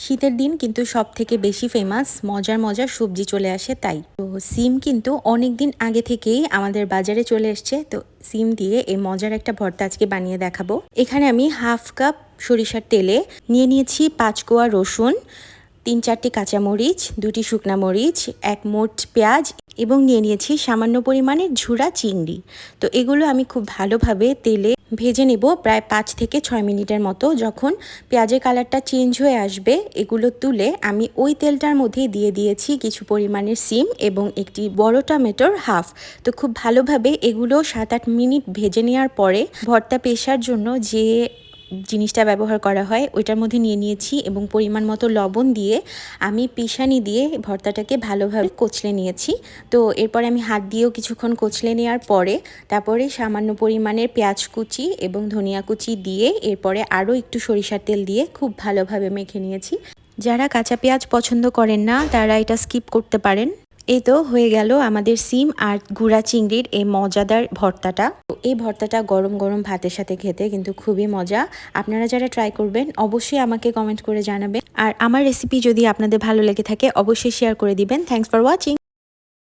শীতের দিন কিন্তু সব থেকে বেশি ফেমাস মজার মজার সবজি চলে আসে তাই। তো সিম কিন্তু অনেক দিন আগে থেকেই আমাদের বাজারে চলে এসছে। তো সিম দিয়ে এই মজার একটা ভর্তা আজকে বানিয়ে দেখাবো। এখানে আমি হাফ কাপ সরিষার তেলে নিয়ে নিয়েছি 5 কোয়া রসুন, 3-4টি কাঁচামরিচ, 2টি শুকনা মরিচ, 1 মোট পেঁয়াজ এবং নিয়ে নিয়েছি সামান্য পরিমাণের ঝুরা চিংড়ি। তো এগুলো আমি খুব ভালোভাবে তেলে ভেজে নেব প্রায় 5 থেকে 6 মিনিটের মতো। যখন পেঁয়াজের কালারটা চেঞ্জ হয়ে আসবে এগুলো তুলে আমি ওই তেলটার মধ্যে দিয়ে দিয়েছি কিছু পরিমাণের সিম এবং একটি বড় টমেটোর হাফ। তো খুব ভালোভাবে এগুলো 7-8 মিনিট ভেজে নেওয়ার পরে ভর্তা পেশার জন্য যে জিনিসটা ব্যবহার করা হয় ওইটার মধ্যে নিয়ে নিয়েছি এবং পরিমাণ মতো লবণ দিয়ে আমি পিষানি দিয়ে ভর্তাটাকে ভালোভাবে কচলে নিয়েছি। তো এরপরে আমি হাত দিয়েও কিছুক্ষণ কচলে নেওয়ার পরে তারপরে সামান্য পরিমাণের পেঁয়াজ কুচি এবং ধনিয়া কুচি দিয়ে এরপরে আরও একটু সরিষার তেল দিয়ে খুব ভালোভাবে মেখে নিয়েছি। যারা কাঁচা পেঁয়াজ পছন্দ করেন না তারা এটা স্কিপ করতে পারেন। এই তো হয়ে গেল আমাদের সিম আর গুঁড়া চিংড়ির এই মজাদার ভর্তাটা। এই ভর্তাটা গরম গরম ভাতের সাথে খেতে কিন্তু খুবই মজা। আপনারা যারা ট্রাই করবেন অবশ্যই আমাকে কমেন্ট করে জানাবেন। আর আমার রেসিপি যদি আপনাদের ভালো লেগে থাকে অবশ্যই শেয়ার করে দিবেন। Thanks for watching.